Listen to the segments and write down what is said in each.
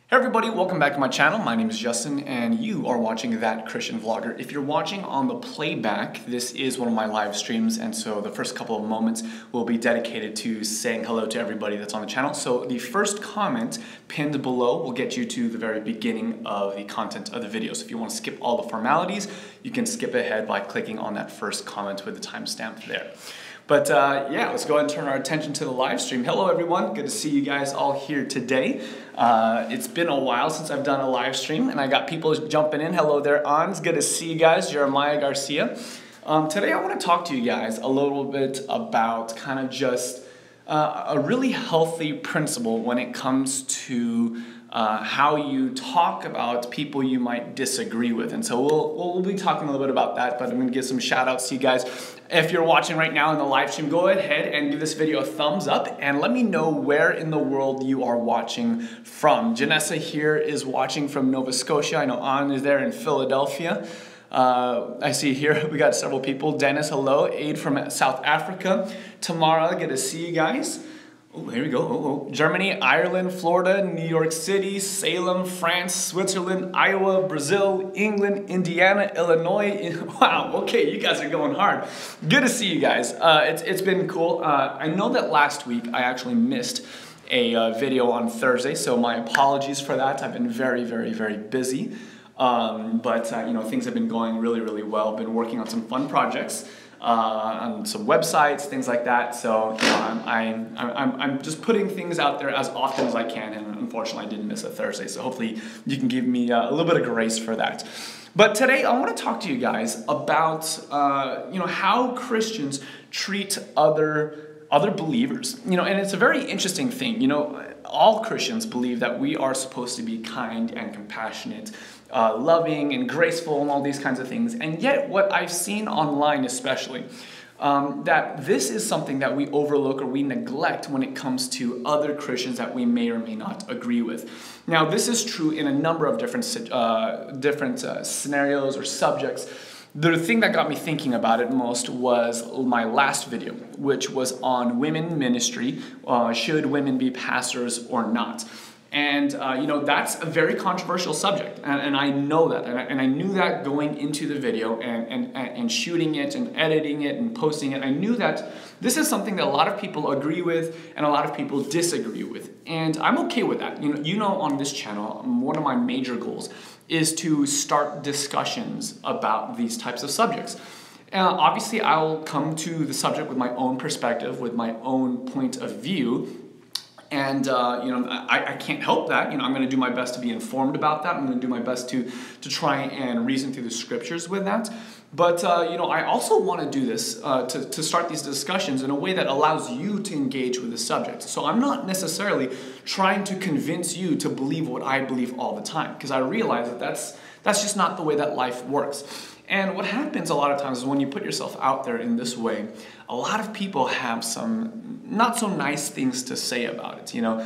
Hey everybody, welcome back to my channel. My name is Justin and you are watching That Christian Vlogger. If you're watching on the playback, this is one of my live streams, and so the first couple of moments will be dedicated to saying hello to everybody that's on the channel. So the first comment pinned below will get you to the very beginning of the content of the video. So if you want to skip all the formalities, you can skip ahead by clicking on that first comment with the timestamp there. But yeah, let's go ahead and turn our attention to the live stream. Hello everyone, good to see you guys all here today. It's been a while since I've done a live stream and I got people jumping in. Hello there, Ans, good to see you guys, Jeremiah Garcia. Today I want to talk to you guys a little bit about kind of just a really healthy principle when it comes to how you talk about people you might disagree with. And so we'll be talking a little bit about that, but I'm going to give some shout outs to you guys. If you're watching right now in the live stream, go ahead and give this video a thumbs up and let me know where in the world you are watching from. Janessa here is watching from Nova Scotia. I know Ann is there in Philadelphia. I see here we got several people. Dennis, hello. Aid from South Africa. Tamara, good to see you guys. Oh, here we go. Germany, Ireland, Florida, New York City, Salem, France, Switzerland, Iowa, Brazil, England, Indiana, Illinois. Wow, okay, you guys are going hard. Good to see you guys. It's been cool. I know that last week I actually missed a video on Thursday, so my apologies for that. I've been very, very, very busy. But you know, things have been going really, really well. Been working on some fun projects. On some websites, things like that. So you know, I'm just putting things out there as often as I can, and unfortunately I didn't miss a Thursday. So hopefully you can give me a little bit of grace for that. But today I want to talk to you guys about you know, how Christians treat other believers. You know, and it's a very interesting thing. You know, all Christians believe that we are supposed to be kind and compassionate, loving and graceful and all these kinds of things. And yet what I've seen online especially, that this is something that we overlook or we neglect when it comes to other Christians that we may or may not agree with. Now this is true in a number of different scenarios or subjects. The thing that got me thinking about it most was my last video, which was on women ministry. Should women be pastors or not? And you know, that's a very controversial subject, and I know that, and I knew that going into the video and shooting it and editing it and posting it. I knew that this is something that a lot of people agree with and a lot of people disagree with, and I'm okay with that. You know, on this channel, one of my major goals is to start discussions about these types of subjects. Obviously, I'll come to the subject with my own perspective, with my own point of view. And, you know, I can't help that. You know, I'm going to do my best to be informed about that. I'm going to do my best to try and reason through the scriptures with that. But, you know, I also want to do this to start these discussions in a way that allows you to engage with the subject. So I'm not necessarily trying to convince you to believe what I believe all the time, because I realize that that's just not the way that life works. And what happens a lot of times is when you put yourself out there in this way, a lot of people have some not so nice things to say about it. You know,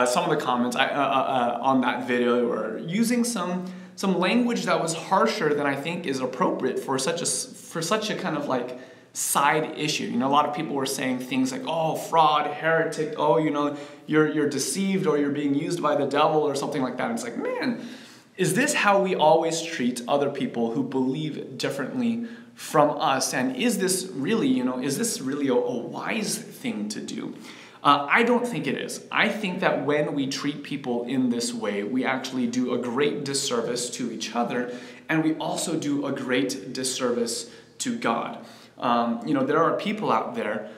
some of the comments on that video were using some language that was harsher than I think is appropriate for such a kind of like side issue. You know, a lot of people were saying things like, "Oh, fraud, heretic. Oh, you know, you're deceived or you're being used by the devil," or something like that. And it's like, man, is this how we always treat other people who believe differently from us? And is this really, you know, is this really a wise thing to do? I don't think it is. I think that when we treat people in this way, we actually do a great disservice to each other, and we also do a great disservice to God. You know, there are people out there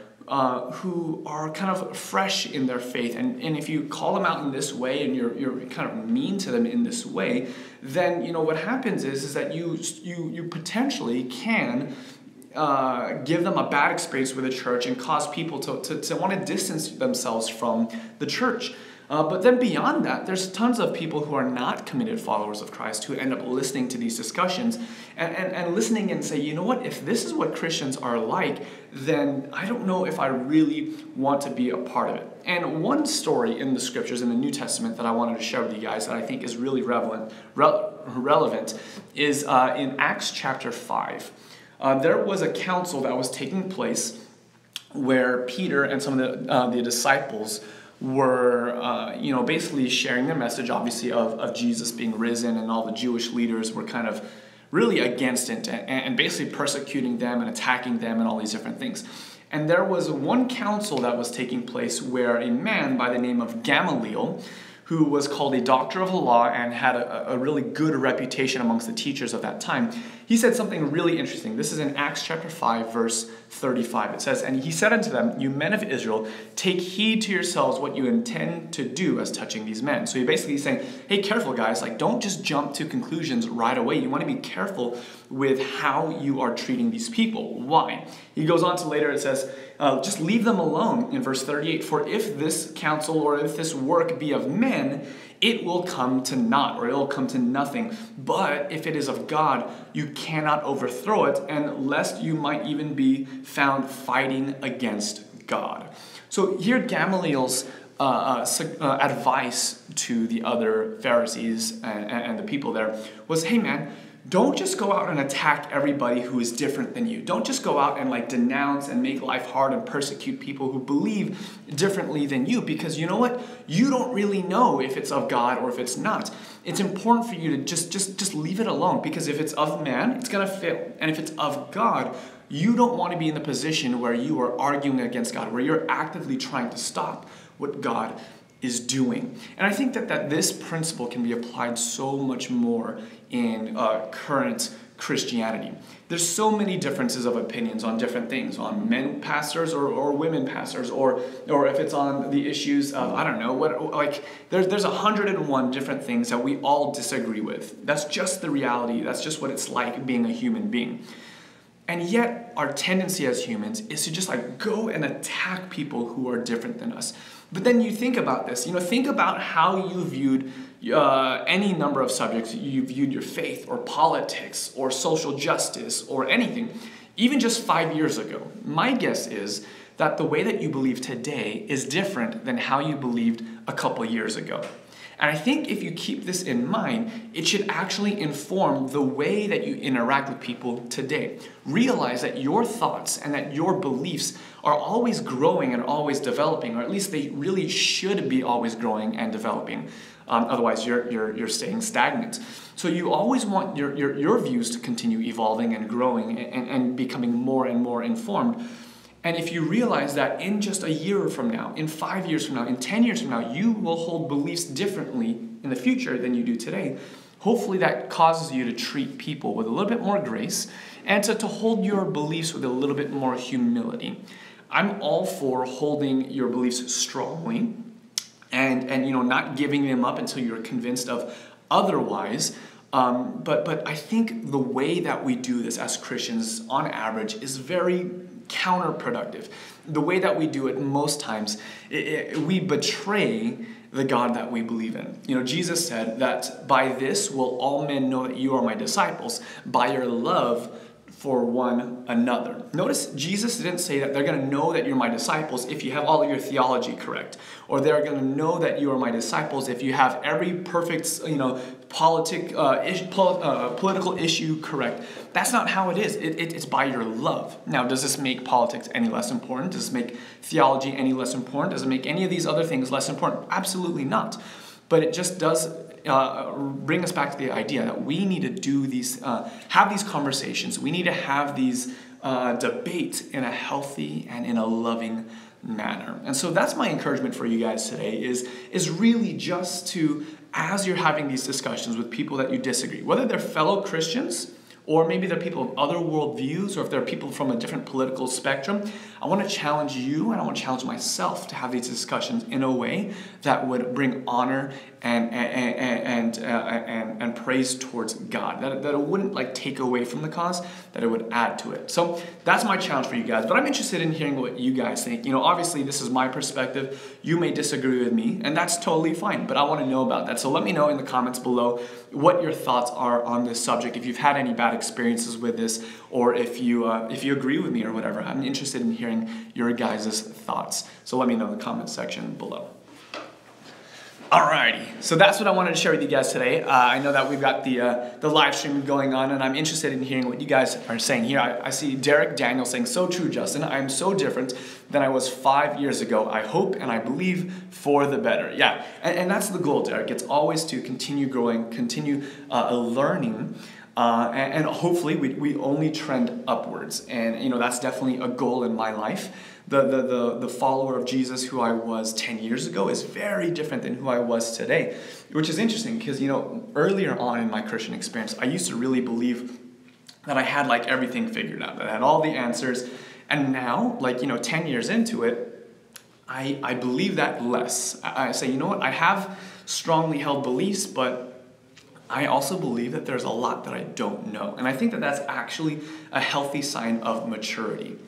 who are kind of fresh in their faith, and if you call them out in this way and you're kind of mean to them in this way, then you know what happens is that you potentially can give them a bad experience with the church and cause people to want to distance themselves from the church. But then beyond that, there's tons of people who are not committed followers of Christ who end up listening to these discussions and listening and say, you know what, if this is what Christians are like, then I don't know if I really want to be a part of it. And one story in the scriptures in the New Testament that I wanted to share with you guys that I think is really relevant is in Acts chapter 5. There was a council that was taking place where Peter and some of the disciples were, basically sharing their message, obviously, of Jesus being risen, and all the Jewish leaders were kind of really against it and basically persecuting them and attacking them and all these different things. And there was one council that was taking place where a man by the name of Gamaliel, who was called a doctor of the law and had a really good reputation amongst the teachers of that time, he said something really interesting. This is in Acts chapter 5, verse 35. It says, "And he said unto them, You men of Israel, take heed to yourselves what you intend to do as touching these men." So he basically is saying, hey, careful guys, don't just jump to conclusions right away. You want to be careful with how you are treating these people. Why? He goes on to later, it says, just leave them alone in verse 38. "For if this counsel or if this work be of men, it will come to naught," or it will come to nothing. "But if it is of God, you cannot overthrow it, and lest you might even be found fighting against God." So here Gamaliel's advice to the other Pharisees and the people there was, hey man, don't just go out and attack everybody who is different than you. Don't just go out and denounce and make life hard and persecute people who believe differently than you, because you know what? You don't really know if it's of God or if it's not. It's important for you to just leave it alone, because if it's of man, it's going to fail. And if it's of God, you don't want to be in the position where you are arguing against God, where you're actively trying to stop what God is doing. And I think that this principle can be applied so much more in current Christianity. There's so many differences of opinions on different things, on men pastors or women pastors, or if it's on the issues of, I don't know, there's 101 different things that we all disagree with. That's just the reality. That's just what it's like being a human being. And yet, our tendency as humans is to just go and attack people who are different than us. But then you think about this, think about how you viewed any number of subjects. You viewed your faith or politics or social justice or anything, even just 5 years ago. My guess is that the way that you believe today is different than how you believed a couple years ago. And I think if you keep this in mind, it should actually inform the way that you interact with people today. Realize that your thoughts and that your beliefs are always growing and always developing, or at least they really should be always growing and developing. Otherwise, you're staying stagnant. So you always want your views to continue evolving and growing and becoming more and more informed. And if you realize that in just a year from now, in 5 years from now, in 10 years from now, you will hold beliefs differently in the future than you do today, hopefully that causes you to treat people with a little bit more grace and to hold your beliefs with a little bit more humility. I'm all for holding your beliefs strongly and not giving them up until you're convinced of otherwise. But I think the way that we do this as Christians on average is very counterproductive. The way that we do it most times, we betray the God that we believe in. Jesus said that by this will all men know that you are my disciples, by your love for one another. Notice Jesus didn't say that they're going to know that you're my disciples if you have all of your theology correct, or they're going to know that you are my disciples if you have every perfect, political issue correct. That's not how it is. It's by your love. Now, does this make politics any less important? Does this make theology any less important? Does it make any of these other things less important? Absolutely not. But it just does bring us back to the idea that we need to do these, have these conversations. We need to have these debates in a healthy and in a loving manner. And so that's my encouragement for you guys today is really just to, as you're having these discussions with people that you disagree, whether they're fellow Christians or maybe they're people of other worldviews, or if they're people from a different political spectrum, I want to challenge you and I want to challenge myself to have these discussions in a way that would bring honor and praise towards God. That it wouldn't take away from the cause, that it would add to it. So that's my challenge for you guys. But I'm interested in hearing what you guys think. Obviously this is my perspective. You may disagree with me, and that's totally fine. But I want to know about that. So let me know in the comments below what your thoughts are on this subject. If you've had any bad experiences with this, or if you agree with me or whatever. I'm interested in hearing your guys' thoughts. So let me know in the comment section below. Alrighty, so that's what I wanted to share with you guys today. I know that we've got the live stream going on, and I'm interested in hearing what you guys are saying here. I see Derek Daniel saying, "So true, Justin. I am so different than I was 5 years ago. I hope and I believe for the better." Yeah, and that's the goal, Derek. It's always to continue growing, continue learning, and hopefully we only trend upwards. And that's definitely a goal in my life. The follower of Jesus who I was 10 years ago is very different than who I was today, which is interesting because, earlier on in my Christian experience, I used to really believe that I had everything figured out, that I had all the answers. And now, 10 years into it, I believe that less. I say, what? I have strongly held beliefs, but I also believe that there's a lot that I don't know. And I think that that's actually a healthy sign of maturity.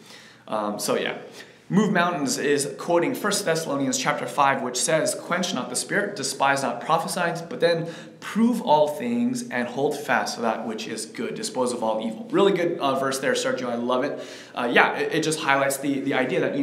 Move Mountains is quoting 1 Thessalonians chapter 5, which says, "Quench not the spirit, despise not prophesying, but then prove all things and hold fast to that which is good. Dispose of all evil." Really good verse there, Sergio. I love it. It just highlights the idea that,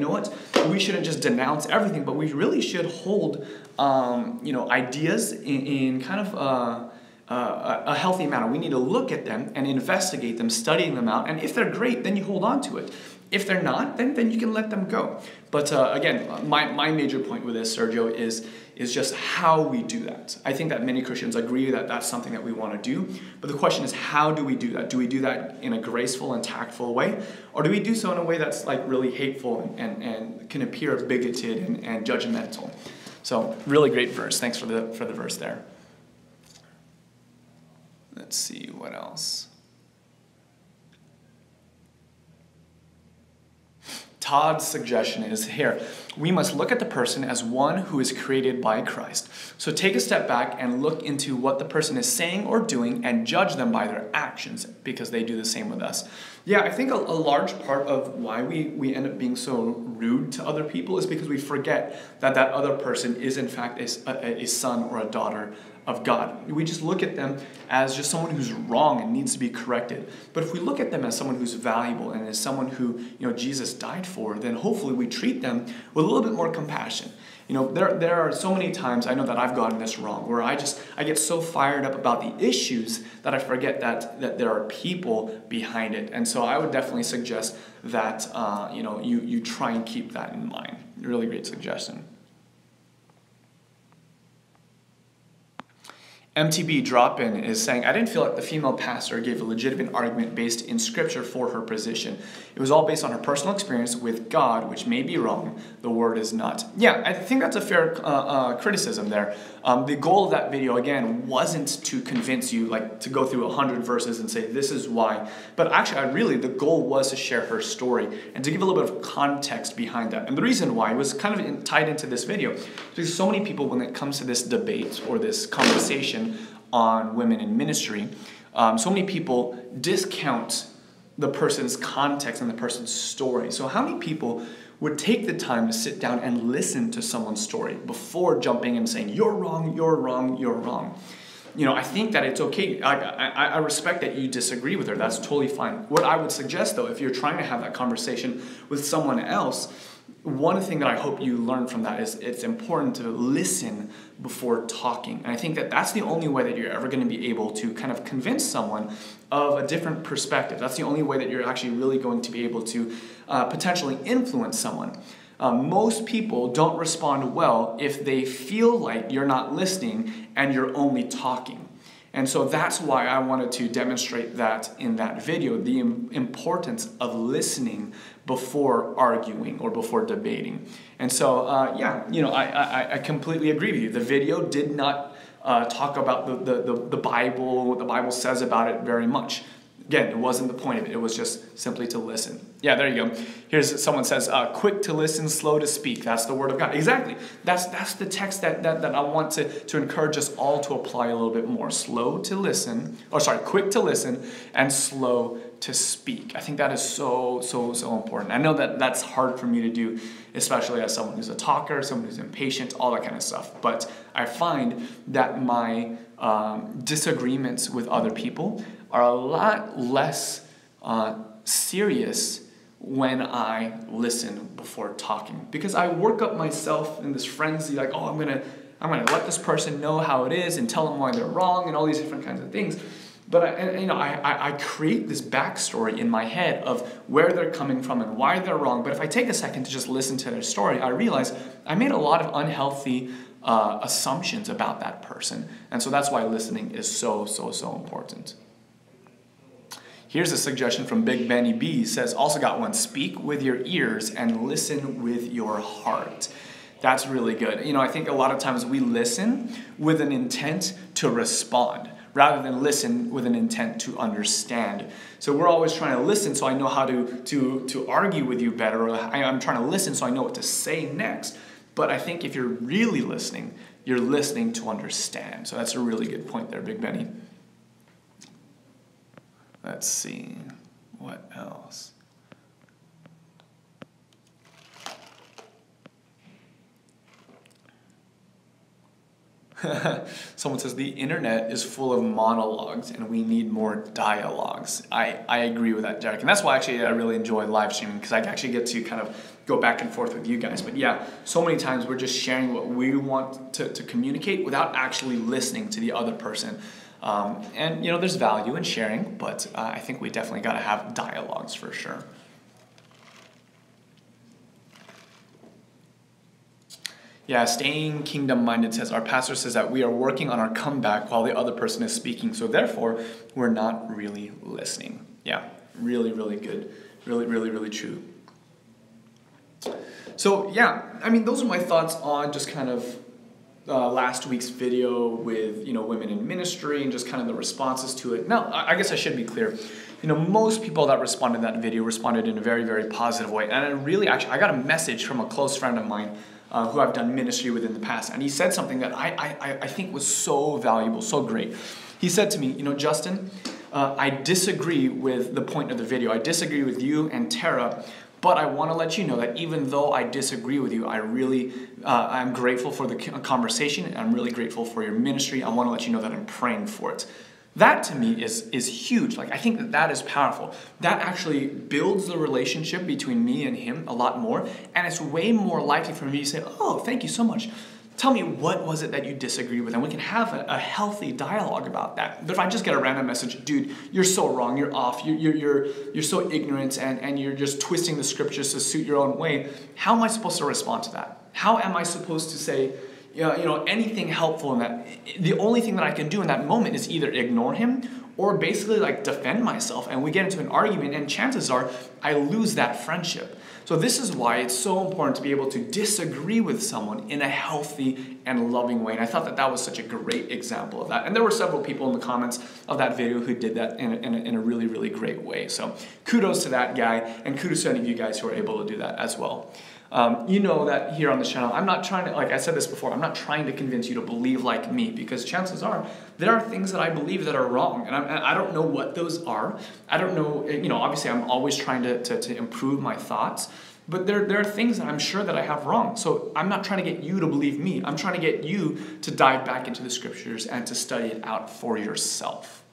we shouldn't just denounce everything, but we really should hold, ideas in kind of a healthy manner. We need to look at them and investigate them, studying them out. And if they're great, then you hold on to it. If they're not, then you can let them go. But again, my major point with this, Sergio, is just how we do that. I think that many Christians agree that that's something that we want to do. But the question is, how do we do that? Do we do that in a graceful and tactful way? Or do we do so in a way that's really hateful and can appear bigoted and judgmental? So really great verse. Thanks for the verse there. Let's see what else. Todd's suggestion is here: we must look at the person as one who is created by Christ. So take a step back and look into what the person is saying or doing and judge them by their actions, because they do the same with us. Yeah, I think a large part of why we end up being so rude to other people is because we forget that other person is in fact a son or a daughter of God. We just look at them as just someone who's wrong and needs to be corrected. But if we look at them as someone who's valuable and as someone who Jesus died for, then hopefully we treat them with a little bit more compassion. There are so many times I know that I've gotten this wrong, where I get so fired up about the issues that I forget that there are people behind it. And so I would definitely suggest that you try and keep that in mind. Really great suggestion. MTB Drop-In is saying, "I didn't feel like the female pastor gave a legitimate argument based in scripture for her position. It was all based on her personal experience with God, which may be wrong. The word is not." Yeah, I think that's a fair criticism there. The goal of that video, again, wasn't to convince you, to go through 100 verses and say, this is why. But actually, the goal was to share her story and to give a little bit of context behind that. And the reason why was kind of tied into this video, because so many people, when it comes to this debate or this conversation on women in ministry, so many people discount the person's context and the person's story. So how many people would take the time to sit down and listen to someone's story before jumping in and saying, "You're wrong, you're wrong, you're wrong"? I think that it's okay. I respect that you disagree with her. That's totally fine. What I would suggest, though, if you're trying to have that conversation with someone else, one thing that I hope you learn from that is it's important to listen before talking. And I think that that's the only way that you're ever going to be able to kind of convince someone of a different perspective. That's the only way that you're actually really going to be able to potentially influence someone. Most people don't respond well if they feel like you're not listening and you're only talking. And so that's why I wanted to demonstrate that in that video, the importance of listening before arguing or before debating. And so, I completely agree with you. The video did not talk about the Bible, what the Bible says about it very much. Again, it wasn't the point of it. It was just simply to listen. Yeah, there you go. Here's someone says, quick to listen, slow to speak. That's the word of God. Exactly. That's the text that I want to encourage us all to apply a little bit more. Quick to listen and slow to speak. I think that is so important. I know that that's hard for me to do, especially as someone who's a talker, someone who's impatient, all that kind of stuff. But I find that my disagreements with other people are a lot less serious when I listen before talking, because I work up myself in this frenzy, I'm gonna I'm going to let this person know how it is and tell them why they're wrong and all these different kinds of things. But I create this backstory in my head of where they're coming from and why they're wrong. But if I take a second to just listen to their story, I realize I made a lot of unhealthy assumptions about that person. And so that's why listening is so important. Here's a suggestion from Big Benny B. Says, also got one, speak with your ears and listen with your heart. That's really good. I think a lot of times we listen with an intent to respond, rather than listen with an intent to understand. So we're always trying to listen so I know how to argue with you better, or I'm trying to listen so I know what to say next. But I think if you're really listening, you're listening to understand. So that's a really good point there, Big Benny. Let's see, what else? Someone says the internet is full of monologues and we need more dialogues. I agree with that, Derek. And that's why actually I really enjoy live streaming, because I actually get to kind of go back and forth with you guys. But yeah, so many times we're just sharing what we want to communicate without actually listening to the other person. And there's value in sharing, but I think we definitely got to have dialogues for sure. Yeah, staying kingdom-minded says, our pastor says that we are working on our comeback while the other person is speaking, so therefore, we're not really listening. Yeah, really, really good. Really, really, really true. So yeah, those are my thoughts on just kind of last week's video with, women in ministry and just kind of the responses to it. Now, I guess I should be clear. Most people that responded to that video responded in a very, very positive way. And I got a message from a close friend of mine who I've done ministry with in the past. And he said something that I think was so valuable, so great. He said to me, Justin, I disagree with the point of the video. I disagree with you and Tara, but I want to let you know that even though I disagree with you, I'm grateful for the conversation, and I'm really grateful for your ministry. I want to let you know that I'm praying for it. That to me is huge. I think that is powerful. That actually builds the relationship between me and him a lot more, and it's way more likely for me to say, oh, thank you so much. Tell me, what was it that you disagree with? And we can have a healthy dialogue about that. But if I just get a random message, dude, you're so wrong, you're off, you're so ignorant, and you're just twisting the scriptures to suit your own way, how am I supposed to respond to that? How am I supposed to say, anything helpful in that? The only thing that I can do in that moment is either ignore him or basically defend myself, and we get into an argument, and chances are I lose that friendship. So this is why it's so important to be able to disagree with someone in a healthy and loving way. And I thought that was such a great example of that. And there were several people in the comments of that video who did that in a really, really great way. So kudos to that guy, and kudos to any of you guys who are able to do that as well. That here on the channel, I'm not trying to, like I said this before, I'm not trying to convince you to believe like me, because chances are there are things that I believe that are wrong, and I don't know what those are. I don't know, obviously I'm always trying to improve my thoughts, but there are things that I'm sure that I have wrong. So I'm not trying to get you to believe me. I'm trying to get you to dive back into the scriptures and to study it out for yourself.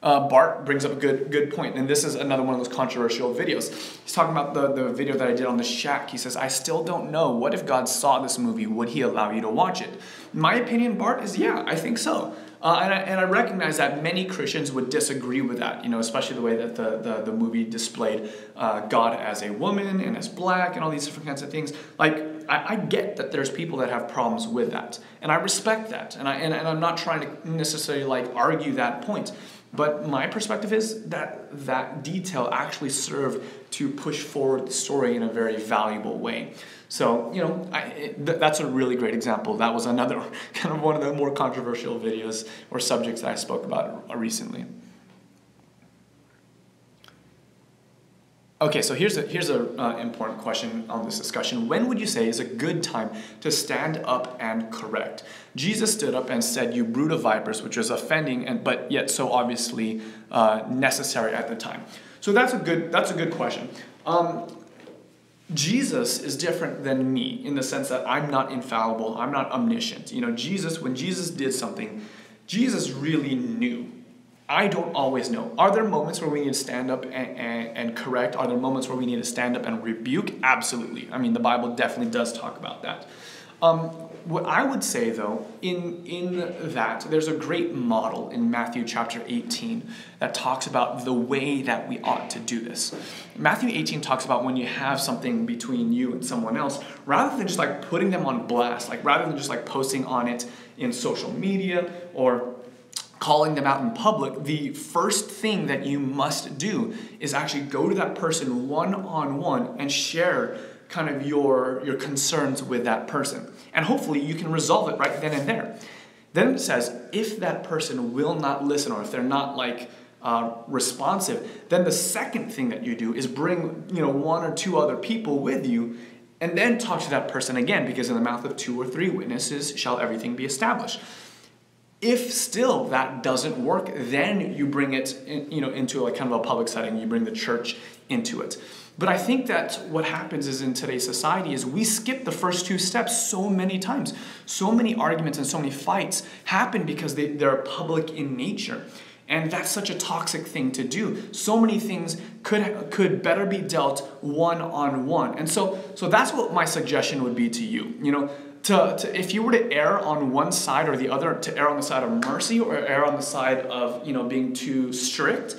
Bart brings up a good point, and this is another one of those controversial videos. He's talking about the video that I did on the shack. He says, I still don't know. What if God saw this movie? Would he allow you to watch it? My opinion, Bart, is yeah, I think so. And I recognize that many Christians would disagree with that, especially the way that the movie displayed God as a woman and as black and all these different kinds of things. I get that there's people that have problems with that, and I respect that, and I'm not trying to necessarily argue that point. But my perspective is that detail actually served to push forward the story in a very valuable way. So, that's a really great example. That was another kind of one of the more controversial videos or subjects that I spoke about recently. Okay, so here's a important question on this discussion. When would you say is a good time to stand up and correct? Jesus stood up and said, "You brood of vipers," which was offending, but yet so obviously necessary at the time. So that's a good question. Jesus is different than me in the sense that I'm not infallible. I'm not omniscient. When Jesus did something, Jesus really knew. I don't always know. Are there moments where we need to stand up and correct? Are there moments where we need to stand up and rebuke? Absolutely. The Bible definitely does talk about that. What I would say, though, in that, there's a great model in Matthew chapter 18 that talks about the way that we ought to do this. Matthew 18 talks about when you have something between you and someone else, rather than just like putting them on blast, like rather than just like posting on it in social media or calling them out in public, the first thing that you must do is actually go to that person one-on-one and share kind of your concerns with that person. And hopefully you can resolve it right then and there. Then it says, if that person will not listen, or if they're not like responsive, then the second thing that you do is bring, one or two other people with you, and then talk to that person again, because in the mouth of 2 or 3 witnesses shall everything be established. If still that doesn't work, then you bring it into like kind of a public setting. You bring the church into it. But I think that what happens is in today's society is we skip the first 2 steps so many times. So many arguments and so many fights happen because they're public in nature. And that's such a toxic thing to do. So many things could better be dealt one-on-one. And so that's what my suggestion would be to you. If you were to err on one side or the other, to err on the side of mercy or err on the side of being too strict,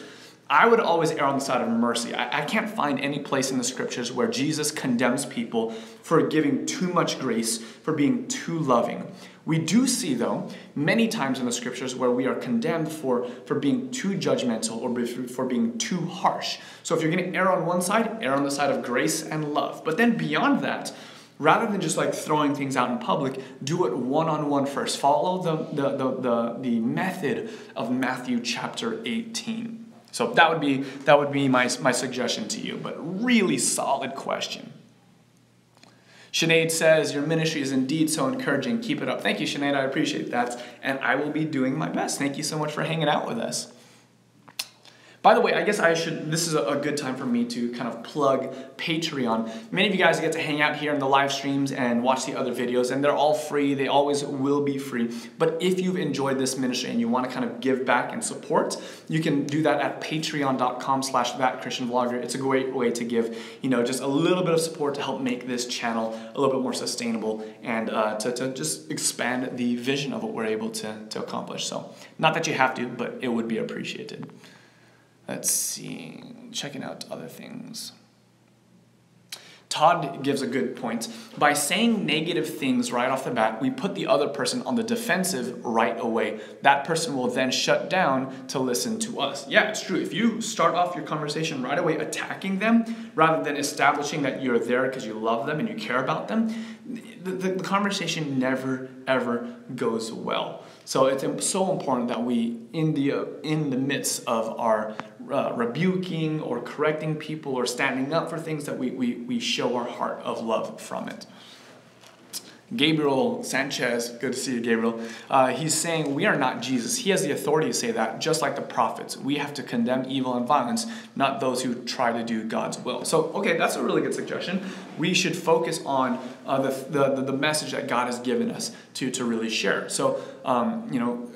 I would always err on the side of mercy. I can't find any place in the scriptures where Jesus condemns people for giving too much grace, for being too loving. We do see, though, many times in the scriptures where we are condemned for being too judgmental or for being too harsh. So if you're going to err on one side, err on the side of grace and love. But then beyond that, rather than just like throwing things out in public, do it one-on-one first. Follow the method of Matthew chapter 18. So that would be my suggestion to you, but really solid question. Sinead says, your ministry is indeed so encouraging. Keep it up. Thank you, Sinead. I appreciate that. And I will be doing my best. Thank you so much for hanging out with us. By the way, I guess this is a good time for me to kind of plug Patreon. Many of you guys get to hang out here in the live streams and watch the other videos, and they're all free. They always will be free. But if you've enjoyed this ministry and you want to kind of give back and support, you can do that at patreon.com/thatchristianvlogger. It's a great way to give, just a little bit of support to help make this channel a little bit more sustainable and to just expand the vision of what we're able to accomplish. So not that you have to, but it would be appreciated. Let's see, checking out other things. Todd gives a good point. By saying negative things right off the bat, we put the other person on the defensive right away. That person will then shut down to listen to us. Yeah, it's true. If you start off your conversation right away attacking them, rather than establishing that you're there because you love them and you care about them, the conversation never, ever goes well. So it's so important that we, in the midst of our rebuking or correcting people or standing up for things, that we show our heart of love from it. Gabriel Sanchez, good to see you, Gabriel. He's saying we are not Jesus. He has the authority to say that, just like the prophets. We have to condemn evil and violence, not those who try to do God's will. So, okay, that's a really good suggestion. We should focus on the message that God has given us to really share. So,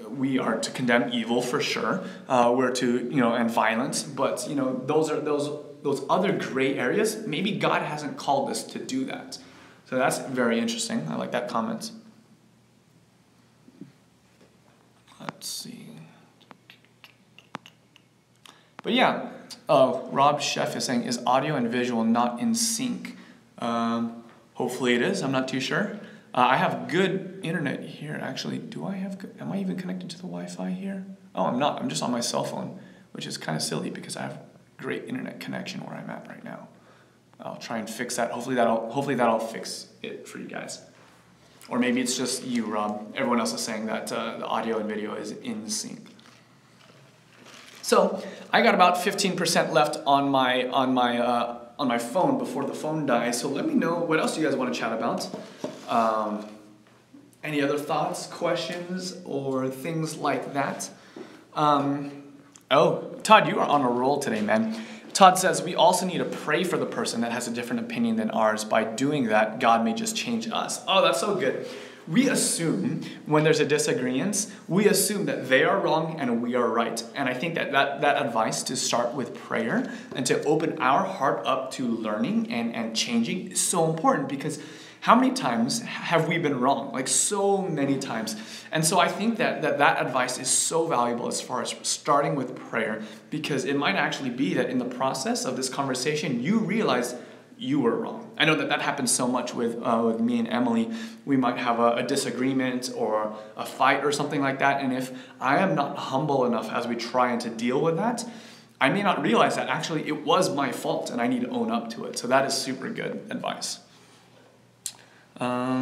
we are to condemn evil for sure. We're to, and violence, but those other gray areas. Maybe God hasn't called us to do that. So that's very interesting. I like that comment. Let's see. But yeah, Rob Chef is saying, is audio and visual not in sync? Hopefully it is. I'm not too sure. I have good internet here, actually. Am I even connected to the Wi-Fi here? Oh, I'm not. I'm just on my cell phone, which is kind of silly because I have great internet connection where I'm at right now. I'll try and fix that. Hopefully that'll fix it for you guys. Or maybe it's just you, Rob. Everyone else is saying that the audio and video is in sync. So I got about 15% left on my phone before the phone dies. So let me know what else you guys want to chat about. Any other thoughts, questions, or things like that? Oh, Todd, you are on a roll today, man. Todd says, we also need to pray for the person that has a different opinion than ours. By doing that, God may just change us. Oh, that's so good. We assume when there's a disagreement, we assume that they are wrong and we are right. And I think that advice to start with prayer and to open our heart up to learning and changing is so important, because How many times have we been wrong? Like so many times. And so I think that advice is so valuable as far as starting with prayer, because it might actually be that in the process of this conversation, you realize you were wrong. I know that happens so much with me and Emily. We might have a disagreement or a fight or something like that. And if I am not humble enough as we try to deal with that, I may not realize that actually it was my fault and I need to own up to it. So that is super good advice. Yeah,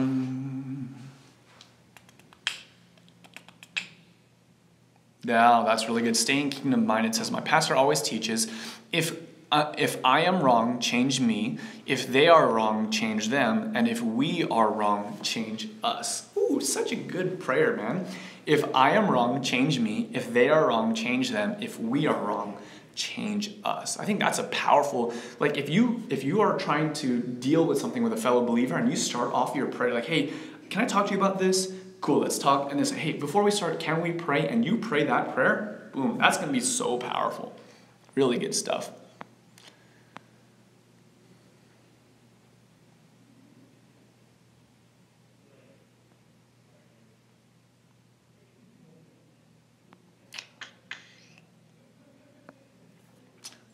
that's really good. Staying kingdom-minded says, my pastor always teaches, if I am wrong, change me. If they are wrong, change them. And if we are wrong, change us. Ooh, such a good prayer, man. If I am wrong, change me. If they are wrong, change them. If we are wrong, change us. I think that's a powerful, like if you are trying to deal with something with a fellow believer and you start off your prayer like, hey, can I talk to you about this? Cool, let's talk. And then say, hey, before we start, can we pray? And you pray that prayer, boom, that's going to be so powerful. Really good stuff.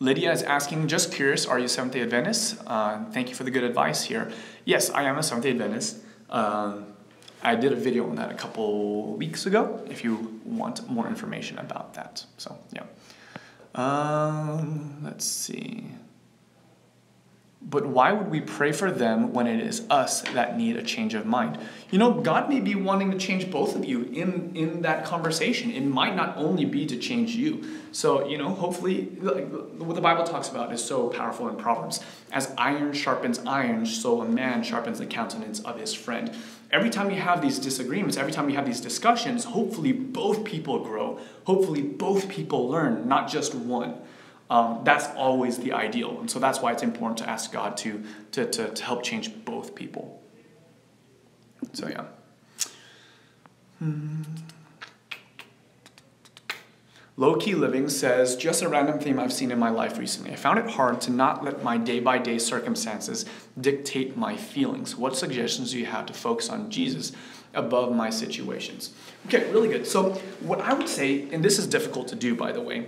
Lydia is asking, just curious, are you Seventh-day Adventist? Thank you for the good advice here. Yes, I am a Seventh-day Adventist. I did a video on that a couple weeks ago, if you want more information about that. So, yeah. Let's see. But why would we pray for them when it is us that need a change of mind? You know, God may be wanting to change both of you in that conversation. It might not only be to change you. So, you know, hopefully, what the Bible talks about is so powerful in Proverbs. As iron sharpens iron, so a man sharpens the countenance of his friend. Every time you have these disagreements, every time you have these discussions, hopefully both people grow. Hopefully both people learn, not just one. That's always the ideal. And so that's why it's important to ask God to help change both people. So yeah. Low-key Living says, just a random theme I've seen in my life recently. I found it hard to not let my day-by-day circumstances dictate my feelings. What suggestions do you have to focus on Jesus above my situations? Okay, really good. So what I would say, and this is difficult to do, by the way,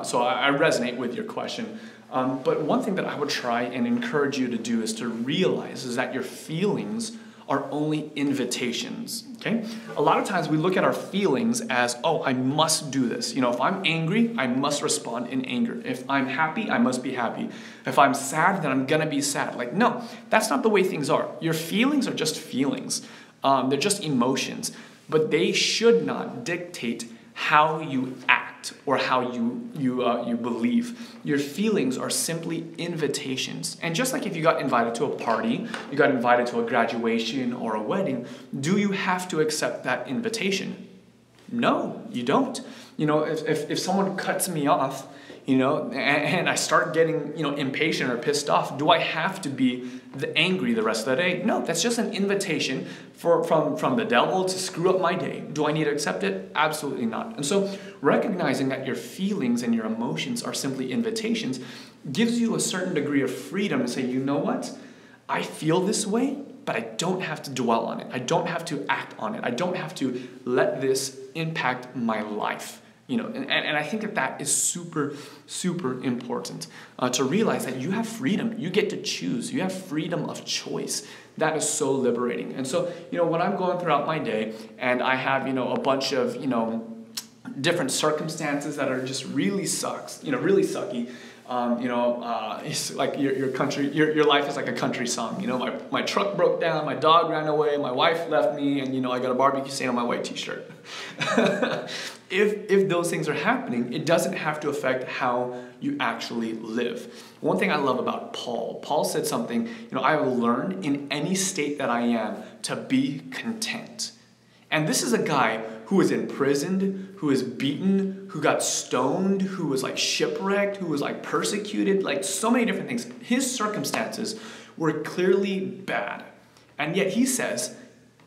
so I resonate with your question, but one thing that I would try and encourage you to do is to realize is that your feelings are only invitations, okay? A lot of times we look at our feelings as, oh, I must do this. You know, if I'm angry, I must respond in anger. If I'm happy, I must be happy. If I'm sad, then I'm gonna be sad. Like, no, that's not the way things are. Your feelings are just feelings. They're just emotions, but they should not dictate how you act or how you believe. Your feelings are simply invitations. And just like if you got invited to a party, you got invited to a graduation or a wedding, do you have to accept that invitation? No, you don't. You know, if someone cuts me off, you know, and I start getting, you know, impatient or pissed off, do I have to be angry the rest of the day? No, that's just an invitation from the devil to screw up my day. Do I need to accept it? Absolutely not. And so recognizing that your feelings and your emotions are simply invitations gives you a certain degree of freedom to say, you know what? I feel this way, but I don't have to dwell on it. I don't have to act on it. I don't have to let this impact my life. You know, and I think that is super, super important to realize that you have freedom. You get to choose. You have freedom of choice. That is so liberating. And so, you know, when I'm going throughout my day and I have, you know, a bunch of, you know, different circumstances that are just really really sucky. It's like your life is like a country song. You know, my truck broke down, my dog ran away, my wife left me, and, you know, I got a barbecue stain on my white t-shirt. If those things are happening, it doesn't have to affect how you actually live. One thing I love about Paul said something, you know, I will learn in any state that I am to be content. And this is a guy who was imprisoned, who was beaten, who got stoned, who was like shipwrecked, who was like persecuted, like so many different things. His circumstances were clearly bad. And yet he says,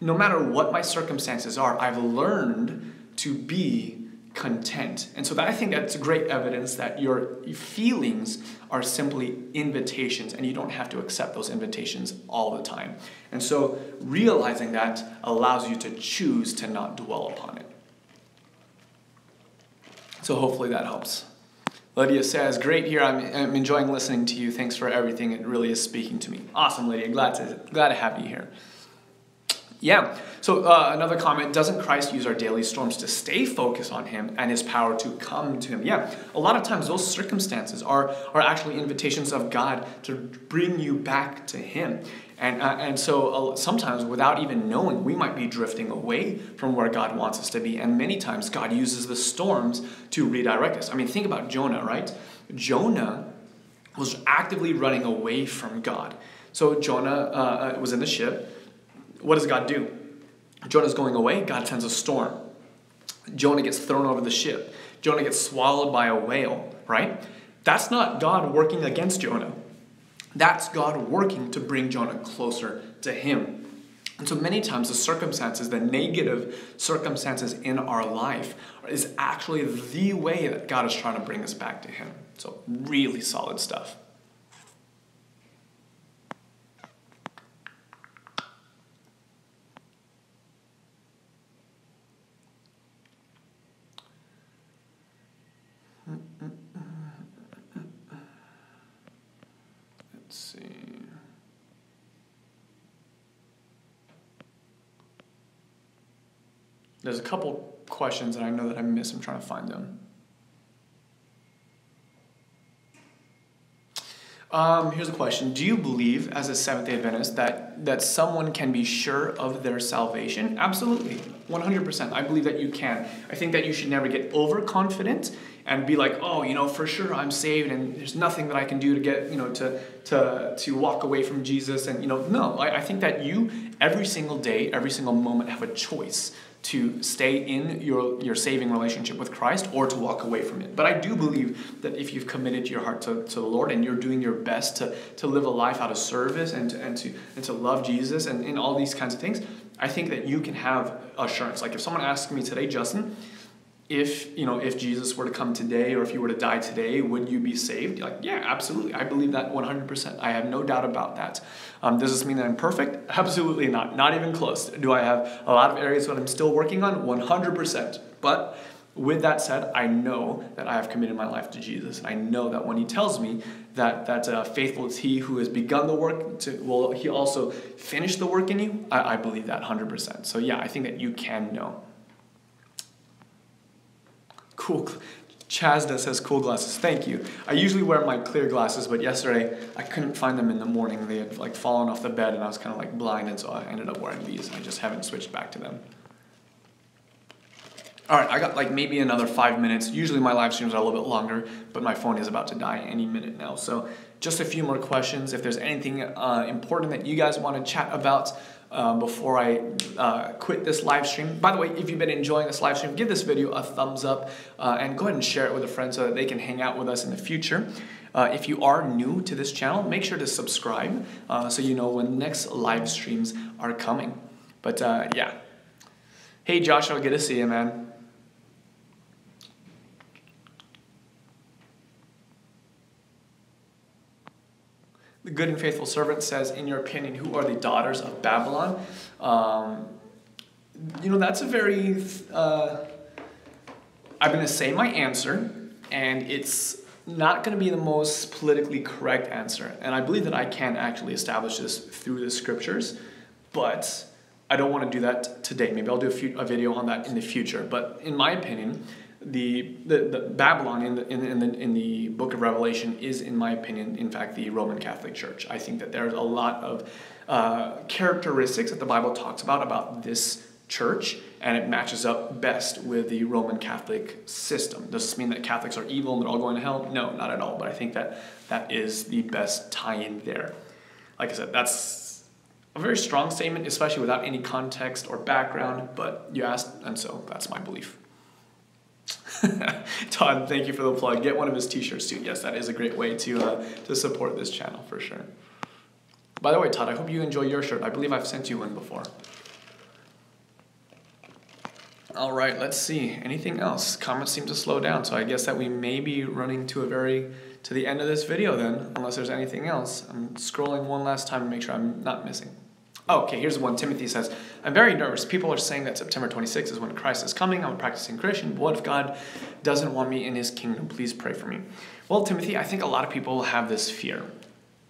no matter what my circumstances are, I've learned to be content. And so I think that's great evidence that your feelings are simply invitations, and you don't have to accept those invitations all the time. And so realizing that allows you to choose to not dwell upon it. So hopefully that helps. Lydia says, great here. I'm enjoying listening to you. Thanks for everything. It really is speaking to me. Awesome, Lydia. Glad to have you here. Yeah. So another comment, doesn't Christ use our daily storms to stay focused on him and his power to come to him? Yeah. A lot of times those circumstances are actually invitations of God to bring you back to him. And so sometimes without even knowing, we might be drifting away from where God wants us to be. And many times God uses the storms to redirect us. I mean, think about Jonah, right? Jonah was actively running away from God. So Jonah was in the ship. What does God do? Jonah's going away. God sends a storm. Jonah gets thrown over the ship. Jonah gets swallowed by a whale, right? That's not God working against Jonah. That's God working to bring Jonah closer to him. And so many times the circumstances, the negative circumstances in our life is actually the way that God is trying to bring us back to him. So really solid stuff. Let's see. There's a couple questions that I know that I missed. I'm trying to find them. Here's a question. Do you believe, as a Seventh-day Adventist, that someone can be sure of their salvation? Absolutely. 100%. I believe that you can. I think that you should never get overconfident and be like, oh, for sure I'm saved and there's nothing that I can do to get, to walk away from Jesus. And, no, I think that you, every single day, every single moment, have a choice to stay in your saving relationship with Christ or to walk away from it. But I do believe that if you've committed your heart to the Lord and you're doing your best to live a life out of service and to love Jesus and all these kinds of things, I think that you can have assurance. Like if someone asks me today, Justin, if Jesus were to come today or if you were to die today, would you be saved? You're like, yeah, absolutely. I believe that 100%. I have no doubt about that. Does this mean that I'm perfect? Absolutely not. Not even close. Do I have a lot of areas that I'm still working on? 100%. But with that said, I know that I have committed my life to Jesus. And I know that when he tells me that faithful is he who has begun the work, will he also finish the work in you? I believe that 100%. So yeah, I think that you can know. Cool. Chazda says cool glasses. Thank you. I usually wear my clear glasses, but yesterday I couldn't find them in the morning. They had fallen off the bed and I was kind of blinded, so I ended up wearing these. I just haven't switched back to them. All right, I got maybe another 5 minutes. Usually my live streams are a little bit longer, but my phone is about to die any minute now. So just a few more questions. If there's anything important that you guys want to chat about before I quit this live stream. By the way, if you've been enjoying this live stream, give this video a thumbs up and go ahead and share it with a friend so that they can hang out with us in the future. If you are new to this channel, make sure to subscribe so you know when next live streams are coming. But yeah. Hey Joshua, good to see you, man. The good and faithful servant says, in your opinion, who are the daughters of Babylon? That's a very, I'm going to say my answer, and it's not going to be the most politically correct answer. And I believe that I can actually establish this through the scriptures, but I don't want to do that today. Maybe I'll do a video on that in the future. But in my opinion, the Babylon in the book of Revelation is, in my opinion, in fact, the Roman Catholic Church. I think that there's a lot of characteristics that the Bible talks about this church, and it matches up best with the Roman Catholic system. Does this mean that Catholics are evil and they're all going to hell? No, not at all. But I think that is the best tie-in there. Like I said, that's a very strong statement, especially without any context or background, but you asked, and so that's my belief. Todd, thank you for the plug. Get one of his t-shirts too. Yes, that is a great way to support this channel for sure. By the way, Todd, I hope you enjoy your shirt. I believe I've sent you one before. All right, let's see. Anything else? Comments seem to slow down, so I guess that we may be running to the end of this video then, unless there's anything else. I'm scrolling one last time to make sure I'm not missing. Oh, okay, here's one. Timothy says, I'm very nervous. People are saying that September 26th is when Christ is coming. I'm a practicing Christian. What if God doesn't want me in his kingdom? Please pray for me. Well, Timothy, I think a lot of people have this fear.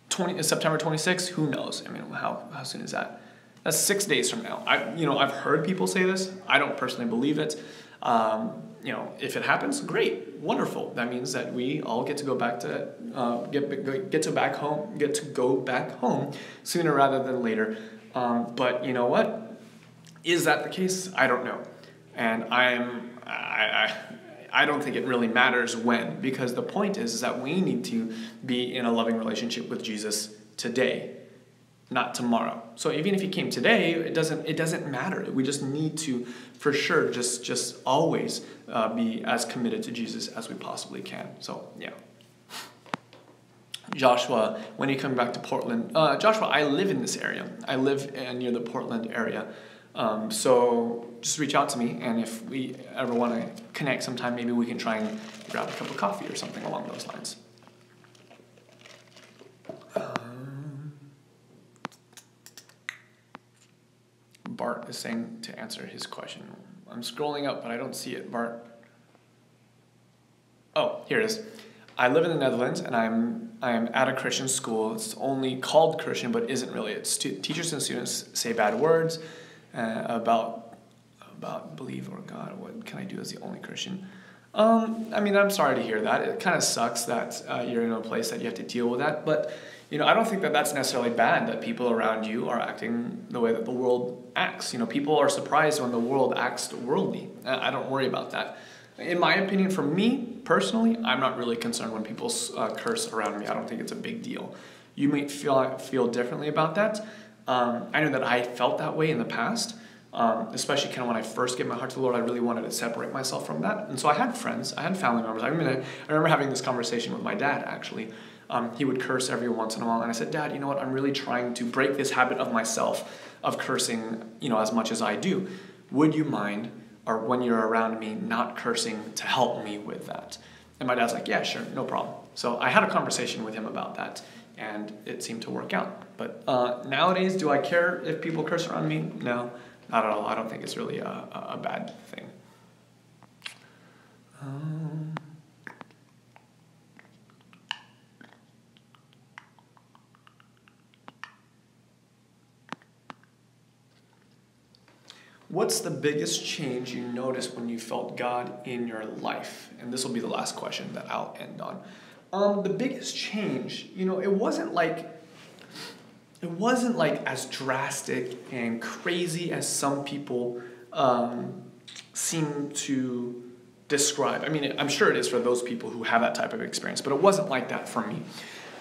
September 26th, who knows? I mean, how soon is that? That's 6 days from now. I've heard people say this. I don't personally believe it. If it happens, great, wonderful. That means that we all get to go back to get to go back home sooner rather than later. But you know what? Is that the case? I don't know, and I don't think it really matters when, because the point is that we need to be in a loving relationship with Jesus today, not tomorrow. So even if he came today, it doesn't matter. We just need to, for sure, just always be as committed to Jesus as we possibly can. So yeah. Joshua, when are you coming back to Portland? Joshua, I live in this area. I live near the Portland area. So just reach out to me, and if we ever want to connect sometime, maybe we can try and grab a cup of coffee or something along those lines. Bart is saying to answer his question. I'm scrolling up, but I don't see it, Bart. Oh, here it is. I live in the Netherlands, and I am at a Christian school. It's only called Christian, but isn't really. It's teachers and students say bad words about believe or God. What can I do as the only Christian? I'm sorry to hear that. It kind of sucks that you're in a place that you have to deal with that. But I don't think that that's necessarily bad, that people around you are acting the way that the world acts. People are surprised when the world acts worldly. I don't worry about that. In my opinion, for me personally, I'm not really concerned when people curse around me. I don't think it's a big deal. You might feel differently about that. I know that I felt that way in the past, especially kind of when I first gave my heart to the Lord. I really wanted to separate myself from that. And so I had friends, I had family members. I remember having this conversation with my dad, actually. He would curse every once in a while. And I said, Dad, you know what? I'm really trying to break this habit of myself of cursing, as much as I do. Would you mind, or when you're around me, not cursing to help me with that? And my dad's like, yeah, sure, no problem. So I had a conversation with him about that, and it seemed to work out. But nowadays, do I care if people curse around me? No, not at all. I don't think it's really a bad thing. What's the biggest change you noticed when you felt God in your life? And this will be the last question that I'll end on. The biggest change, it wasn't like as drastic and crazy as some people seem to describe. I'm sure it is for those people who have that type of experience, but it wasn't like that for me.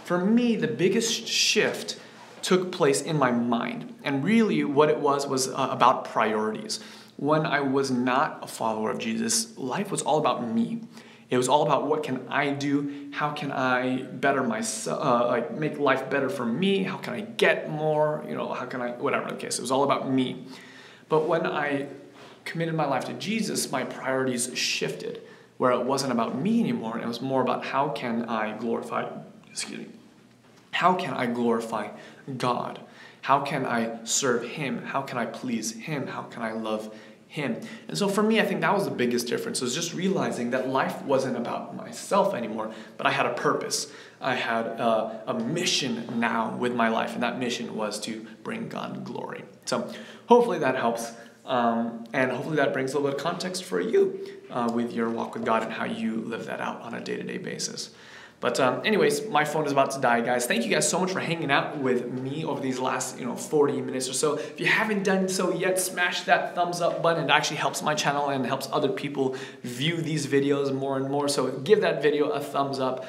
For me, the biggest shift took place in my mind. And really what it was about priorities. When I was not a follower of Jesus, life was all about me. It was all about what can I do? How can I better myself, make life better for me? How can I get more? How can I, whatever the case. It was all about me. But when I committed my life to Jesus, my priorities shifted, where it wasn't about me anymore. And it was more about how can I glorify God? How can I serve him? How can I please him? How can I love him? And so for me, I think that was the biggest difference. It was just realizing that life wasn't about myself anymore, but I had a purpose. I had a mission now with my life, and that mission was to bring God glory. So hopefully that helps, and hopefully that brings a little bit of context for you with your walk with God and how you live that out on a day-to-day basis. But anyways, my phone is about to die, guys. Thank you guys so much for hanging out with me over these last 40 minutes or so. If you haven't done so yet, smash that thumbs up button. It actually helps my channel and helps other people view these videos more and more. So give that video a thumbs up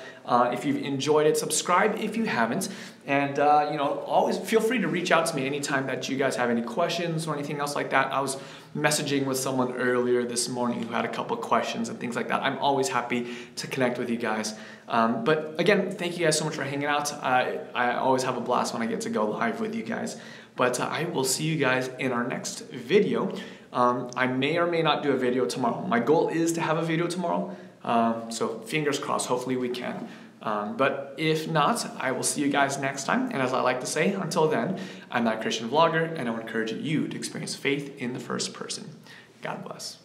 if you've enjoyed it. Subscribe if you haven't. And, always feel free to reach out to me anytime that you guys have any questions or anything else like that. I was messaging with someone earlier this morning who had a couple of questions and things like that. I'm always happy to connect with you guys. But again, thank you guys so much for hanging out. I always have a blast when I get to go live with you guys. But I will see you guys in our next video. I may or may not do a video tomorrow. My goal is to have a video tomorrow, so fingers crossed, hopefully we can. But if not, I will see you guys next time. And as I like to say, until then, I'm that Christian vlogger, and I will encourage you to experience faith in the first person. God bless.